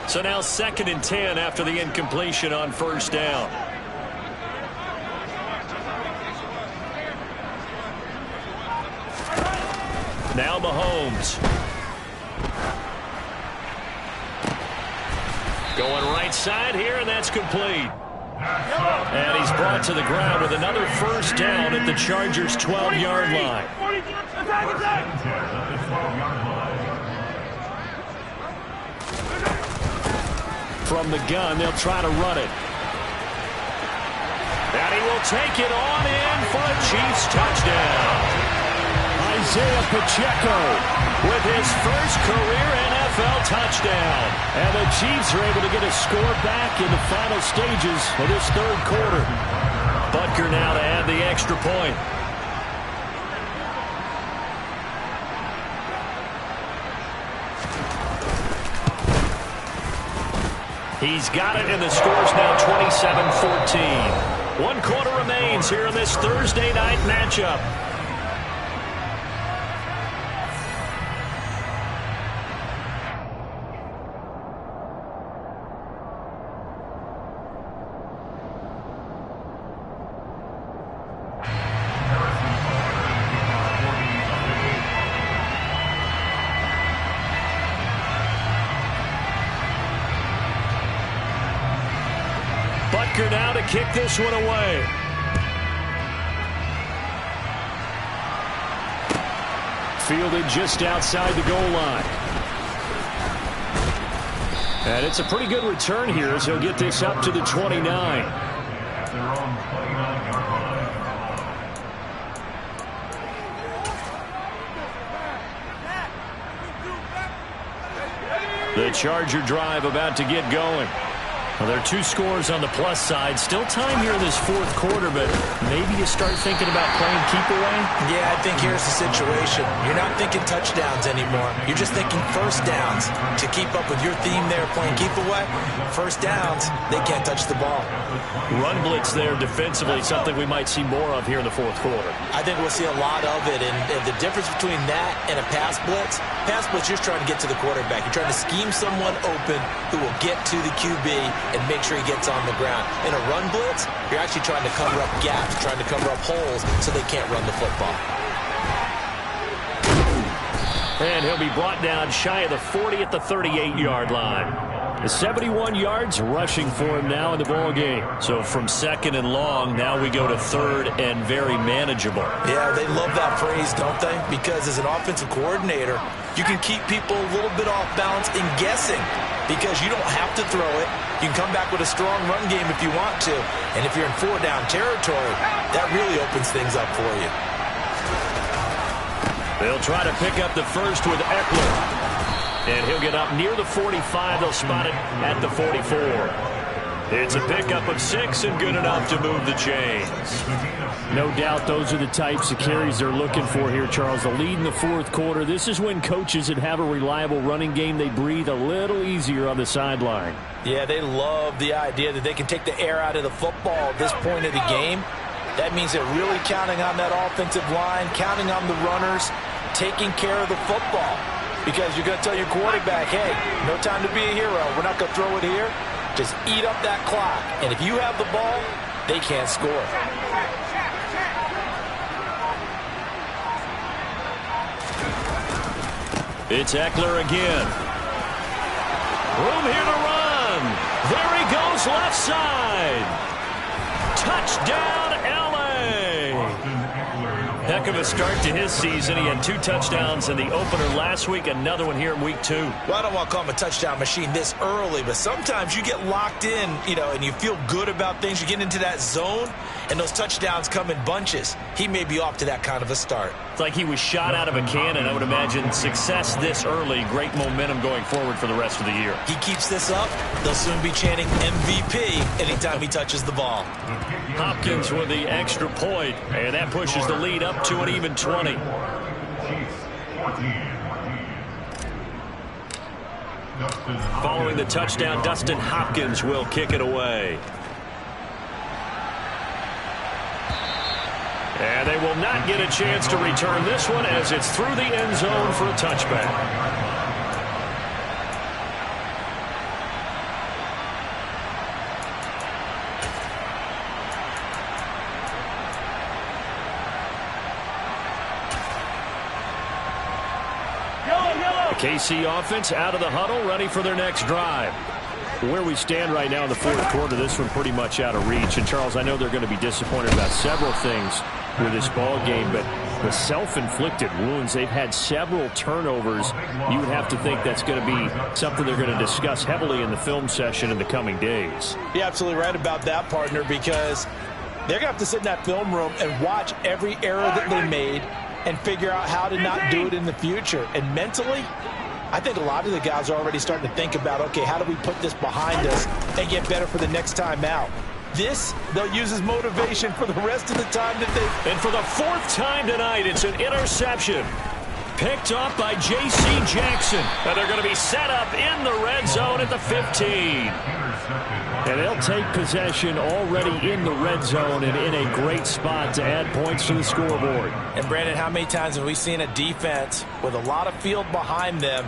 So now 2nd and 10 after the incompletion on first down. Now Mahomes. Going right side here, and that's complete. And he's brought to the ground with another first down at the Chargers' 12-yard line. From the gun, they'll try to run it. And he will take it on in for a Chiefs touchdown. Isaiah Pacheco with his first career NFL touchdown. And the Chiefs are able to get a score back in the final stages of this third quarter. Butker now to add the extra point. He's got it, and the score's now 27-14. 1 quarter remains here in this Thursday night matchup. Butker now to kick this one away. Fielded just outside the goal line. And it's a pretty good return here as he'll get this up to the 29. The Charger drive about to get going. Well, there are 2 scores on the plus side. Still time here in this fourth quarter, but maybe you start thinking about playing keep away? Yeah, I think here's the situation. You're not thinking touchdowns anymore. You're just thinking first downs. To keep up with your theme there, playing keep away, first downs, they can't touch the ball. Run blitz there defensively, something we might see more of here in the fourth quarter. I think we'll see a lot of it, and the difference between that and a pass blitz, you're just trying to get to the quarterback. You're trying to scheme someone open who will get to the QB and make sure he gets on the ground. In a run blitz, you're actually trying to cover up gaps, trying to cover up holes so they can't run the football. And he'll be brought down shy of the 40 at the 38-yard line. 71 yards rushing for him now in the ball game. So from 2nd and long, now we go to 3rd and very manageable. Yeah, they love that phrase, don't they? Because as an offensive coordinator, you can keep people a little bit off balance in guessing because you don't have to throw it. You can come back with a strong run game if you want to. And if you're in 4-down territory, that really opens things up for you. They'll try to pick up the first with Eckler. And he'll get up near the 45. They'll spot it at the 44. It's a pickup of 6 and good enough to move the chains. No doubt those are the types of carries they're looking for here, Charles. The lead in the fourth quarter. This is when coaches that have a reliable running game, they breathe a little easier on the sideline. Yeah, they love the idea that they can take the air out of the football at this point of the game. That means they're really counting on that offensive line, counting on the runners, taking care of the football. Because you're going to tell your quarterback, hey, no time to be a hero. We're not going to throw it here. Just eat up that clock. And if you have the ball, they can't score. It's Eckler again. Room here to run. There he goes left side. Touchdown, L.A. heck of a start to his season. He had 2 touchdowns in the opener last week, another one here in week 2. Well, I don't want to call him a touchdown machine this early, but sometimes you get locked in, and you feel good about things. You get into that zone, and those touchdowns come in bunches. He may be off to that kind of a start. It's like he was shot out of a cannon. I would imagine success this early, great momentum going forward for the rest of the year. He keeps this up, they'll soon be chanting MVP anytime he touches the ball. Hopkins with the extra point, and that pushes the lead up to an even 20. Following the touchdown, Dustin Hopkins will kick it away. And they will not get a chance to return this one as it's through the end zone for a touchback. The KC offense out of the huddle, ready for their next drive. Where we stand right now in the fourth quarter, this one pretty much out of reach. And, Charles, I know they're going to be disappointed about several things with this ball game, but the self-inflicted wounds, they've had several turnovers. You would have to think that's going to be something they're going to discuss heavily in the film session in the coming days. You're absolutely right about that, partner, because they're going to have to sit in that film room and watch every error that they made and figure out how to not do it in the future. And mentally, I think a lot of the guys are already starting to think about, okay, how do we put this behind us and get better for the next time out? This, they'll use as motivation for the rest of the time that they... And for the 4th time tonight, it's an interception. Picked up by J.C. Jackson. And they're going to be set up in the red zone at the 15. And they'll take possession already in the red zone and in a great spot to add points to the scoreboard. And, Brandon, how many times have we seen a defense with a lot of field behind them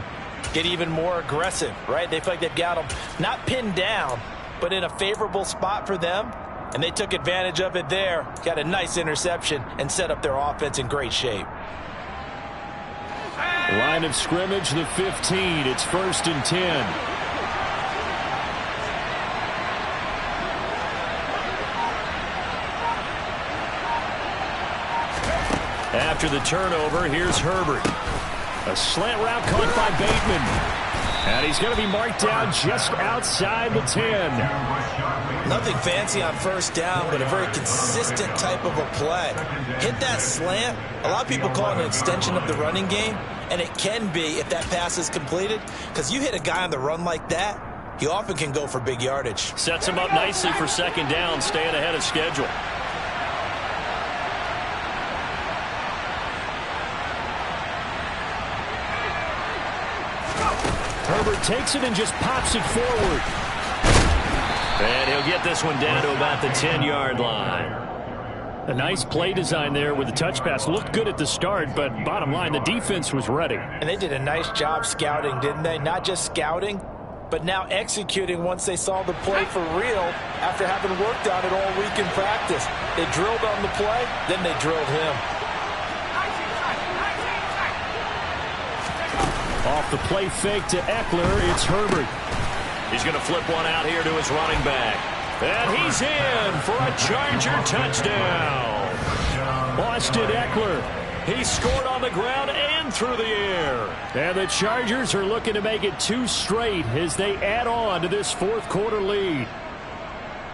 get even more aggressive, right? They feel like they've got them not pinned down, but in a favorable spot for them, and they took advantage of it there, got a nice interception, and set up their offense in great shape. Line of scrimmage, the 15. It's 1st and 10. After the turnover, here's Herbert. A slant route caught by Bateman. And he's going to be marked down just outside the 10. Nothing fancy on first down, but a very consistent type of a play. Hit that slant. A lot of people call it an extension of the running game, and it can be if that pass is completed, because you hit a guy on the run like that, he often can go for big yardage. Sets him up nicely for 2nd down, staying ahead of schedule. Herbert takes it and just pops it forward. And he'll get this one down to about the 10-yard line. A nice play design there with the touch pass. Looked good at the start, but bottom line, the defense was ready. And they did a nice job scouting, didn't they? Not just scouting, but now executing once they saw the play for real after having worked on it all week in practice. They drilled on the play, then they drilled him. Off the play fake to Eckler, it's Herbert. He's going to flip one out here to his running back. And he's in for a Charger touchdown. Austin Eckler. He scored on the ground and through the air. And the Chargers are looking to make it 2 straight as they add on to this 4th quarter lead.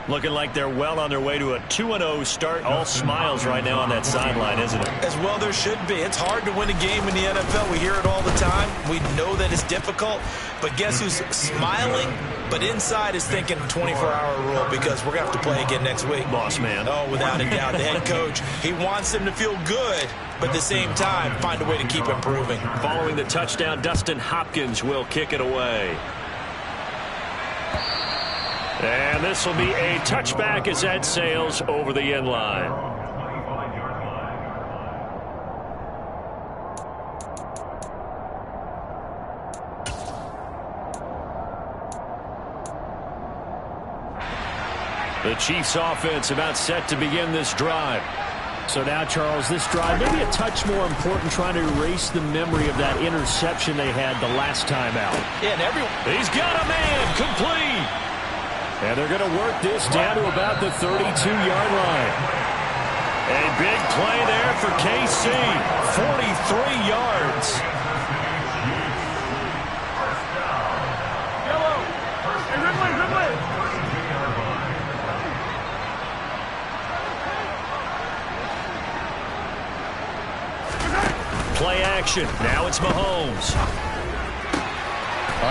Looking like they're well on their way to a 2-0 start. All smiles right now on that sideline, isn't it? As well there should be. It's hard to win a game in the NFL. We hear it all the time. We know that it's difficult. But guess who's smiling, but inside is thinking 24-hour rule, because we're going to have to play again next week. Boss man. Oh, without a doubt. The head coach, he wants them to feel good, but at the same time, find a way to keep improving. Following the touchdown, Dustin Hopkins will kick it away. And this will be a touchback as that sails over the end line. The Chiefs offense about set to begin this drive. So now, Charles, this drive maybe a touch more important, trying to erase the memory of that interception they had the last time out. Yeah, and he's got a man complete. And they're going to work this down to about the 32-yard line. A big play there for KC. 43 yards. Play action. Now it's Mahomes.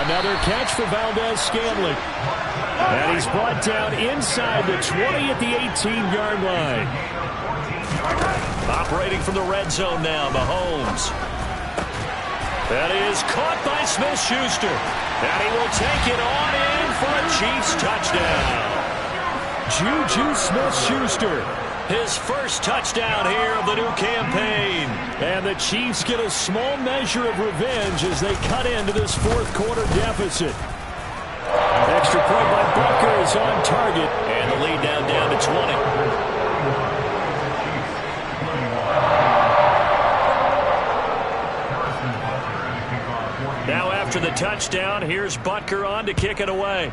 Another catch for Valdez-Scantling. And he's brought down inside the 20 at the 18-yard line. Operating from the red zone now, Mahomes. That is caught by Smith-Schuster. And he will take it on in for a Chiefs touchdown. Juju Smith-Schuster. His first touchdown here of the new campaign. And the Chiefs get a small measure of revenge as they cut into this fourth quarter deficit. Extra point by Butker is on target. And the lead now down to 20. Now after the touchdown, here's Butker on to kick it away.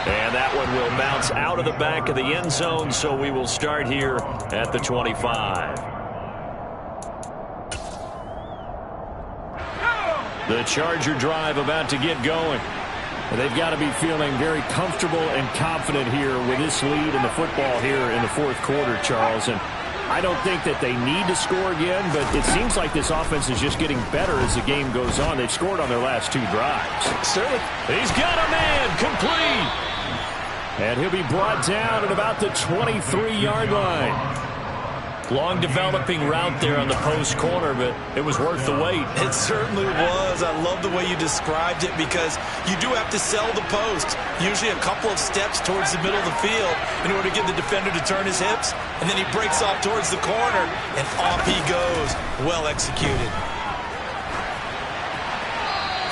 And that one will bounce out of the back of the end zone, so we will start here at the 25. The Charger drive about to get going. They've got to be feeling very comfortable and confident here with this lead in the football here in the fourth quarter, Charles. And I don't think that they need to score again, but it seems like this offense is just getting better as the game goes on. They've scored on their last two drives. Certainly. He's got a man complete. And he'll be brought down at about the 23-yard line. Long developing route there on the post corner, but it was worth the wait. It certainly was. I love the way you described it because you do have to sell the post. Usually a couple of steps towards the middle of the field in order to get the defender to turn his hips. And then he breaks off towards the corner, and off he goes. Well executed.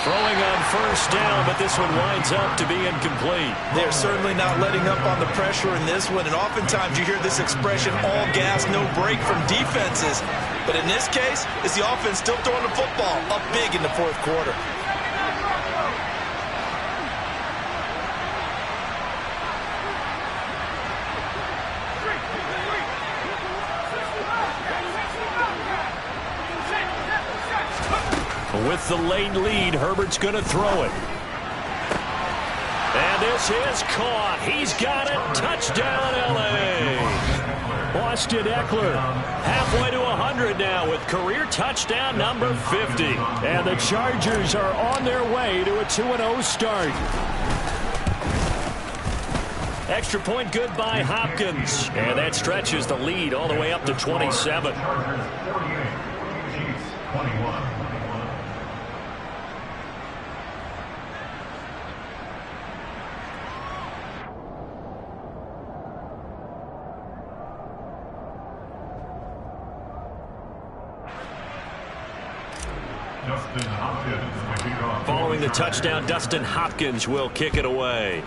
Throwing on first down, but this one winds up to be incomplete. They're certainly not letting up on the pressure in this one, and oftentimes you hear this expression, all gas, no break from defenses. But in this case, it's the offense still throwing the football up big in the fourth quarter. With the late lead, Herbert's going to throw it. And this is caught. He's got it. Touchdown, L.A. Austin Eckler. Halfway to 100 now with career touchdown number 50. And the Chargers are on their way to a 2-0 start. Extra point good by Hopkins. And that stretches the lead all the way up to 27. Chiefs 21. Following the touchdown, Dustin Hopkins will kick it away.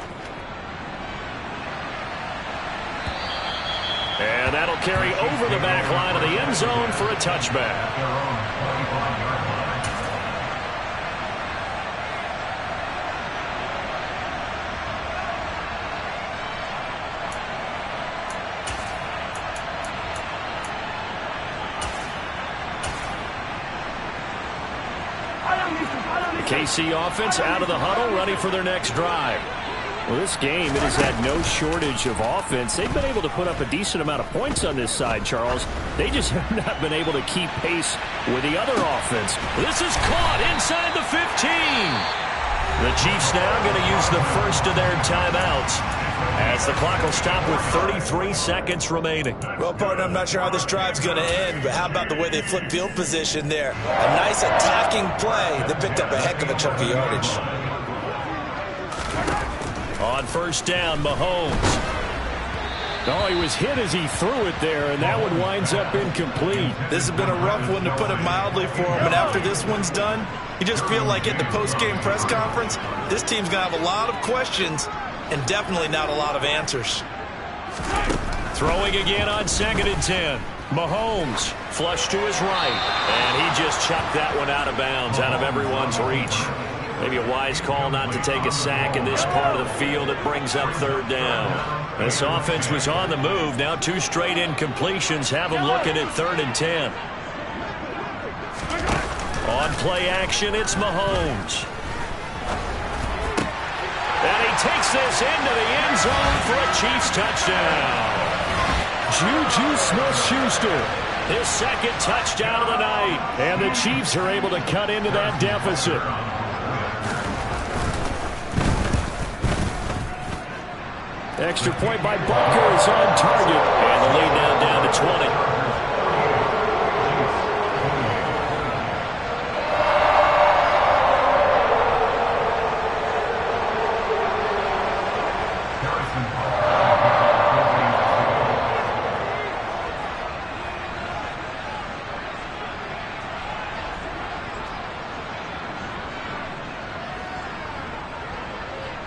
And that'll carry over the back line of the end zone for a touchback. KC offense out of the huddle, ready for their next drive. Well, this game, it has had no shortage of offense. They've been able to put up a decent amount of points on this side, Charles. They just have not been able to keep pace with the other offense. This is caught inside the 15. The Chiefs now going to use the first of their timeouts as the clock will stop with 33 seconds remaining. Well, partner, I'm not sure how this drive's going to end, but how about the way they flip field position there? A nice attacking play. They picked up a heck of a chunk of yardage. On first down, Mahomes. Oh, he was hit as he threw it there, and that one winds up incomplete. This has been a rough one, to put it mildly, for him. And after this one's done, you just feel like at the post-game press conference, this team's going to have a lot of questions and definitely not a lot of answers. Throwing again on 2nd and 10. Mahomes flush to his right, and he just chucked that one out of bounds, out of everyone's reach. Maybe a wise call not to take a sack in this part of the field. It brings up 3rd down. This offense was on the move. Now 2 straight incompletions have them looking at 3rd and 10. On play action, it's Mahomes. And he takes this into the end zone for a Chiefs touchdown. Juju Smith-Schuster, His 2nd touchdown of the night. and the Chiefs are able to cut into that deficit. Extra point by Butker is on target. And the lead now down to 20.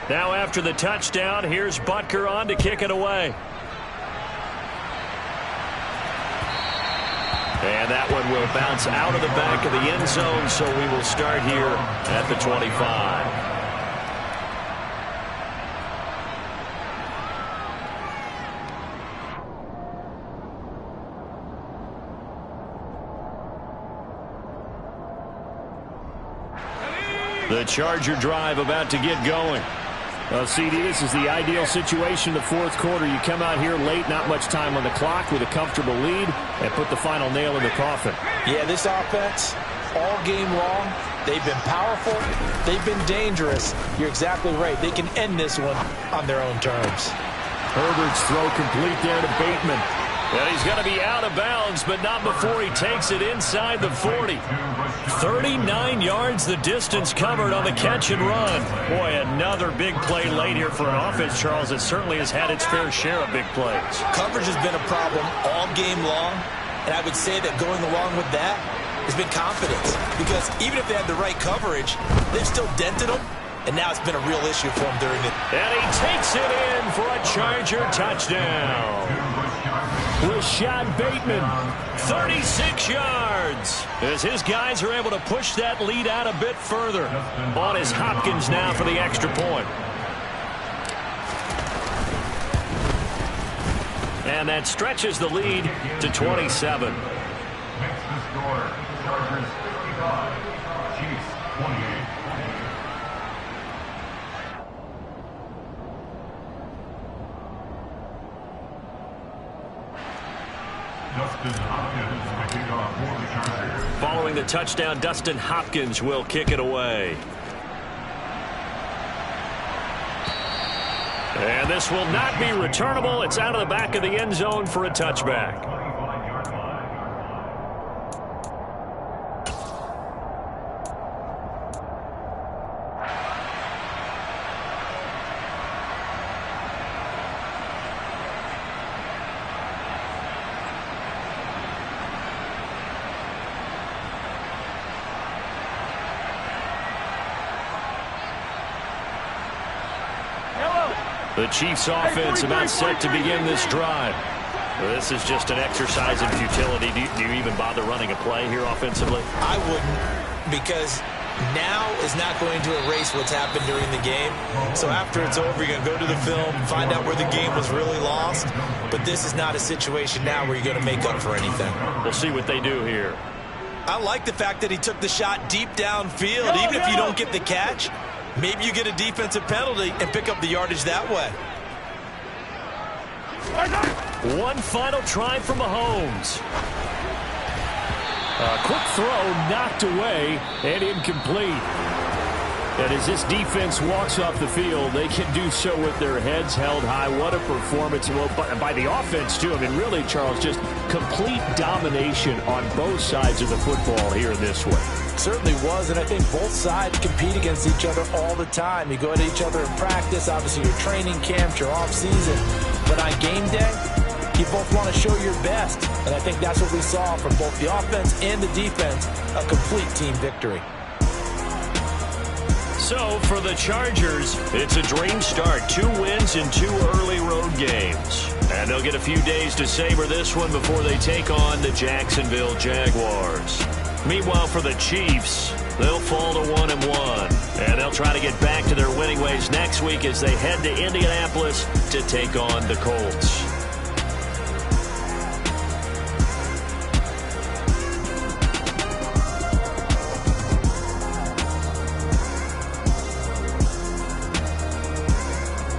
Now after the touchdown, here's Butker on to kick it away. And that one will bounce out of the back of the end zone, so we will start here at the 25. The Charger drive about to get going. Well, CD, this is the ideal situation in the 4th quarter. You come out here late, not much time on the clock with a comfortable lead, and put the final nail in the coffin. Yeah, this offense, all game long, they've been powerful, they've been dangerous. You're exactly right. They can end this one on their own terms. Herbert's throw complete there to Bateman. Well, he's going to be out of bounds, but not before he takes it inside the 40. 39 yards the distance covered on the catch and run. Boy, another big play late here for an offense, Charles, that certainly has had its fair share of big plays. Coverage has been a problem all game long, and I would say that going along with that has been confidence. Because even if they had the right coverage, they've still dented them, and now it's been a real issue for them during it. And he takes it in for a Charger touchdown. Rashad Bateman, 36 yards, as his guys are able to push that lead out a bit further. On is Hopkins now for the extra point. And that stretches the lead to 27. Makes the score. Chargers 55, Chiefs 28. Dustin Hopkins to kick off for the Chargers. Following the touchdown, Dustin Hopkins will kick it away. And this will not be returnable. It's out of the back of the end zone for a touchback. 25-yard line. The Chiefs offense about set to begin this drive. This is just an exercise in futility. Do you even bother running a play here offensively? I wouldn't, because now is not going to erase what's happened during the game. So after it's over, you're going to go to the film, find out where the game was really lost. But this is not a situation now where you're going to make up for anything. We'll see what they do here. I like the fact that he took the shot deep downfield. Even if you don't get the catch, maybe you get a defensive penalty and pick up the yardage that way. One final try for Mahomes. a quick throw knocked away and incomplete. And as this defense walks off the field, they can do so with their heads held high. What a performance by the offense, too. I mean, really, Charles, just complete domination on both sides of the football here in this one. Certainly was, and I think both sides compete against each other all the time. You go at each other in practice, obviously your training camps, your off-season. But on game day, you both want to show your best. And I think that's what we saw from both the offense and the defense, a complete team victory. So for the Chargers, it's a dream start. 2 wins in 2 early road games. And they'll get a few days to savor this one before they take on the Jacksonville Jaguars. Meanwhile, for the Chiefs, they'll fall to 1-1. And they'll try to get back to their winning ways next week as they head to Indianapolis to take on the Colts.